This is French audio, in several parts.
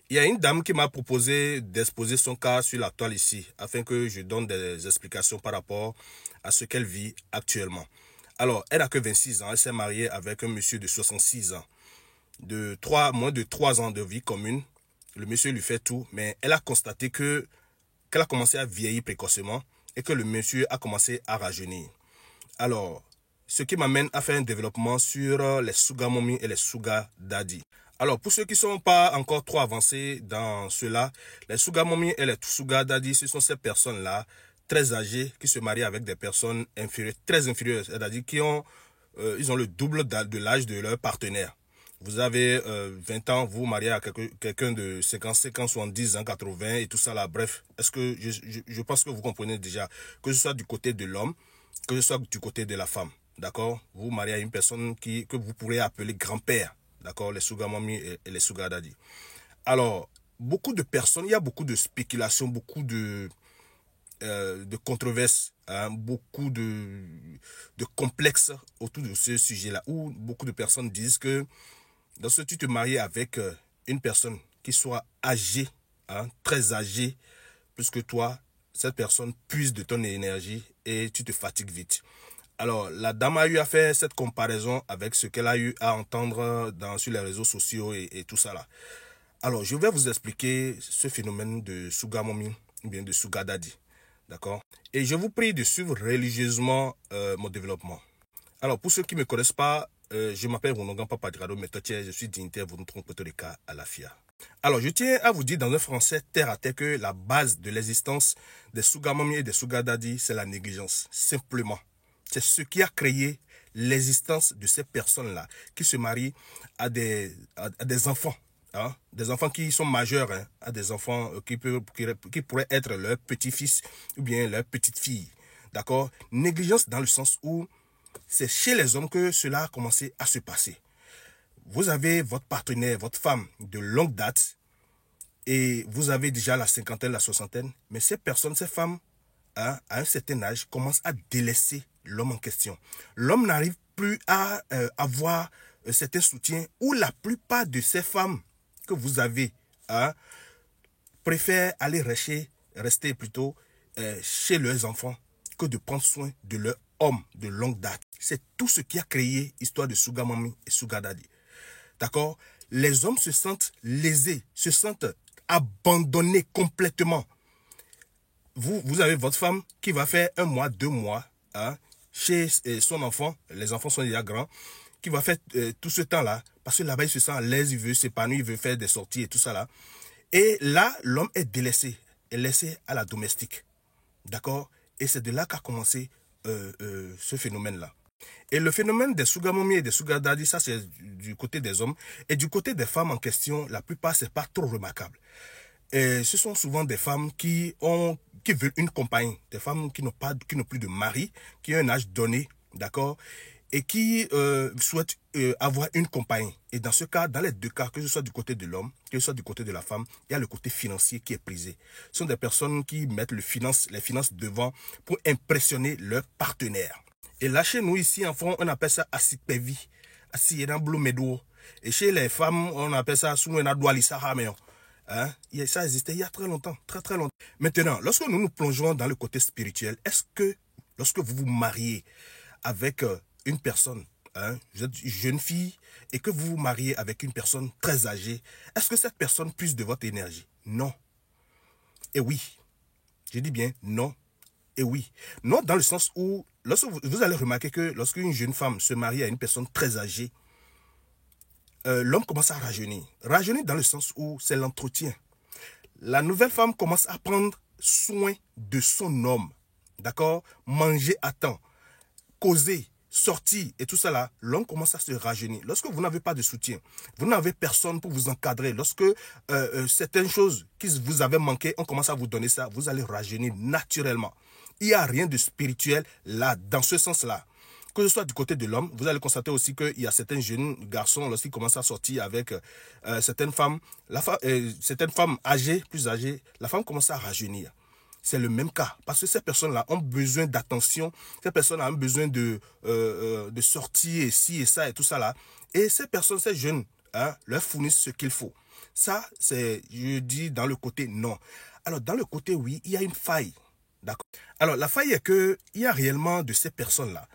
Il y a une dame qui m'a proposé d'exposer son cas sur la toile ici, afin que je donne des explications par rapport à ce qu'elle vit actuellement. Alors, elle n'a que 26 ans, elle s'est mariée avec un monsieur de 66 ans, moins de 3 ans de vie commune. Le monsieur lui fait tout, mais elle a constaté qu'elle a commencé à vieillir précocement et que le monsieur a commencé à rajeunir. Alors, ce qui m'amène à faire un développement sur les sugar mommy et les sugar daddy. Alors, pour ceux qui ne sont pas encore trop avancés dans cela, les sugar mommy et les sugar daddy, ce sont ces personnes-là, très âgées, qui se marient avec des personnes inférieures, très inférieures, c'est-à-dire qui ont, ils ont le double de l'âge de leur partenaire. Vous avez 20 ans, vous vous mariez à quelqu'un de 50, 70 ans, 80 et tout ça là. Bref, est-ce que je pense que vous comprenez déjà, que ce soit du côté de l'homme, que ce soit du côté de la femme. D'accord? Vous vous mariez à une personne que vous pourrez appeler grand-père. D'accord? Les sugar mommy et les sugar daddy. Alors, beaucoup de personnes, il y a beaucoup de spéculations, beaucoup de controverses, hein, beaucoup de complexes autour de ce sujet-là, où beaucoup de personnes disent que lorsque tu te maries avec une personne qui soit âgée, hein, très âgée, plus que toi, cette personne puise de ton énergie et tu te fatigues vite. Alors, la dame a eu à faire cette comparaison avec ce qu'elle a eu à entendre sur les réseaux sociaux et tout ça là. Alors, je vais vous expliquer ce phénomène de sugar mommy ou bien de sugar daddy. D'accord? Et je vous prie de suivre religieusement mon développement. Alors, pour ceux qui ne me connaissent pas, je m'appelle Ronongan Papadrado Metotier, je suis dignitaire Vunutron Potorika à la FIA. Alors, je tiens à vous dire dans un français terre à terre que la base de l'existence des sugar mommy et des sugar daddy, c'est la négligence, simplement. C'est ce qui a créé l'existence de ces personnes-là qui se marient à des enfants. Hein, des enfants qui sont majeurs, hein, à des enfants qui pourraient être leur petit-fils ou bien leur petite-fille. D'accord? Négligence dans le sens où c'est chez les hommes que cela a commencé à se passer. Vous avez votre partenaire, votre femme de longue date et vous avez déjà la cinquantaine, la soixantaine, mais ces personnes, ces femmes, hein, à un certain âge, commencent à délaisser l'homme en question. L'homme n'arrive plus à avoir certains soutiens ou la plupart de ces femmes que vous avez, hein, préfèrent aller rester plutôt chez leurs enfants que de prendre soin de leur homme de longue date. C'est tout ce qui a créé l'histoire de sugar mommy et sugar daddy. D'accord? Les hommes se sentent lésés, se sentent abandonnés complètement. Vous avez votre femme qui va faire 1 mois, 2 mois, hein, chez son enfant, les enfants sont déjà grands, qui va faire tout ce temps-là, parce que là-bas, il se sent à l'aise, il veut s'épanouir, il veut faire des sorties et tout ça là. Et là, l'homme est délaissé, est laissé à la domestique. D'accord? Et c'est de là qu'a commencé ce phénomène-là. Et le phénomène des sugar mommy et des sugar daddy, ça c'est du côté des hommes. Et du côté des femmes en question, la plupart, c'est pas trop remarquable. Et ce sont souvent des femmes qui veulent une compagne, des femmes qui n'ont plus de mari, qui ont un âge donné, d'accord, et qui souhaitent avoir une compagne. Et dans ce cas, dans les deux cas, que ce soit du côté de l'homme, que ce soit du côté de la femme, il y a le côté financier qui est prisé. Ce sont des personnes qui mettent les finances devant pour impressionner leur partenaire. Et là, chez nous, ici, en France, on appelle ça asipevi, asiyenablou. Et chez les femmes, on appelle ça souenadoualisahameo. Hein? Ça existait il y a très longtemps, très très longtemps. Maintenant, lorsque nous nous plongeons dans le côté spirituel, est-ce que lorsque vous vous mariez avec une personne, hein, vous êtes une jeune fille et que vous vous mariez avec une personne très âgée, est-ce que cette personne puise de votre énergie? Non. Et oui. Je dis bien non et oui. Non dans le sens où, lorsque vous allez remarquer que lorsqu'une jeune femme se marie à une personne très âgée, l'homme commence à rajeunir. Rajeunir dans le sens où c'est l'entretien. La nouvelle femme commence à prendre soin de son homme. D'accord? Manger à temps, causer, sortir et tout ça là, l'homme commence à se rajeunir. Lorsque vous n'avez pas de soutien, vous n'avez personne pour vous encadrer. Lorsque certaines choses qui vous avaient manqué, on commence à vous donner ça, vous allez rajeunir naturellement. Il n'y a rien de spirituel là, dans ce sens-là. Que ce soit du côté de l'homme, vous allez constater aussi qu'il y a certains jeunes garçons, lorsqu'ils commencent à sortir avec certaines femmes, certaines femmes âgées, plus âgées, la femme commence à rajeunir. C'est le même cas, parce que ces personnes-là ont besoin d'attention, ces personnes ont besoin de sortir et ci et ça et tout ça là. Et ces personnes, ces jeunes, hein, leur fournissent ce qu'il faut. Ça, c'est, je dis, dans le côté non. Alors, dans le côté oui, il y a une faille. D'accord. Alors, la faille est que il y a réellement de ces personnes-là,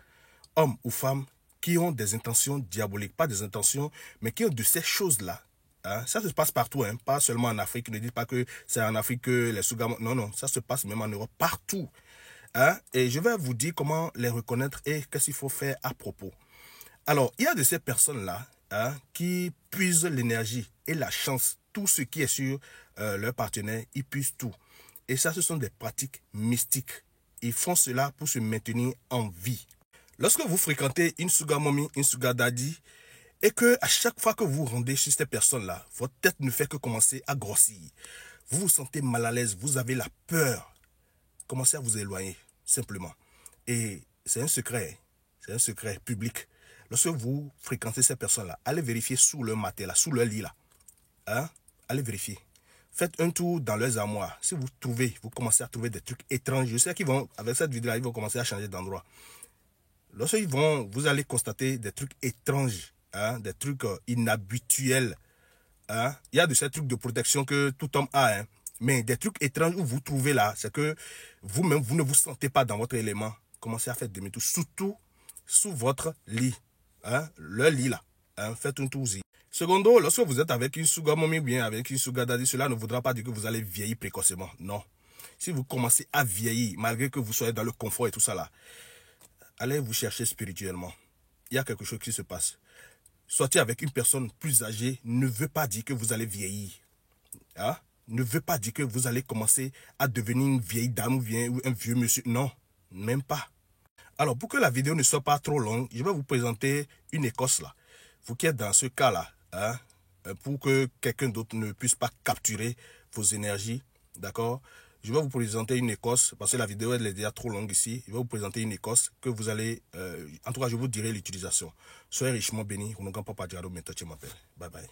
hommes ou femmes, qui ont des intentions diaboliques. Pas des intentions, mais qui ont de ces choses-là. Hein. Ça se passe partout, hein. Pas seulement en Afrique. Ne dites pas que c'est en Afrique que les Sougamomis... Non, non, ça se passe même en Europe, partout. Hein. Et je vais vous dire comment les reconnaître et qu'est-ce qu'il faut faire à propos. Alors, il y a de ces personnes-là hein, qui puisent l'énergie et la chance, tout ce qui est sur leur partenaire, ils puisent tout. Et ça, ce sont des pratiques mystiques. Ils font cela pour se maintenir en vie. Lorsque vous fréquentez une sugar mommy, une sugar daddy, et que à chaque fois que vous rendez chez ces personnes-là, votre tête ne fait que commencer à grossir. Vous vous sentez mal à l'aise, vous avez la peur. Commencez à vous éloigner, simplement. Et c'est un secret public. Lorsque vous fréquentez ces personnes-là, allez vérifier sous leur matelas, sous leur lit là. Hein? Allez vérifier. Faites un tour dans leurs armoires. Si vous commencez à trouver des trucs étranges, je sais qu'ils vont, avec cette vidéo-là, ils vont commencer à changer d'endroit. Lorsqu'ils vont, vous allez constater des trucs étranges, hein, des trucs inhabituels. Hein. Il y a de ces trucs de protection que tout homme a, hein. Mais des trucs étranges où vous trouvez là, c'est que vous-même, vous ne vous sentez pas dans votre élément. Commencez à faire demi-tour, surtout sous votre lit. Hein, le lit là. Hein, faites un tour. Secondo, lorsque vous êtes avec une sugar mommy ou bien avec une sugar daddy, cela ne voudra pas dire que vous allez vieillir précocement. Non. Si vous commencez à vieillir, malgré que vous soyez dans le confort et tout ça là, allez vous chercher spirituellement. Il y a quelque chose qui se passe. Sortir avec une personne plus âgée ne veut pas dire que vous allez vieillir. Hein? Ne veut pas dire que vous allez commencer à devenir une vieille dame ou un vieux monsieur. Non, même pas. Alors, pour que la vidéo ne soit pas trop longue, je vais vous présenter une Écosse là. Vous qui êtes dans ce cas-là, hein, pour que quelqu'un d'autre ne puisse pas capturer vos énergies, d'accord? Je vais vous présenter une Écosse, parce que la vidéo elle est déjà trop longue ici. Je vais vous présenter une Écosse que vous allez, en tout cas je vous dirai l'utilisation. Soyez richement bénis. Bye bye.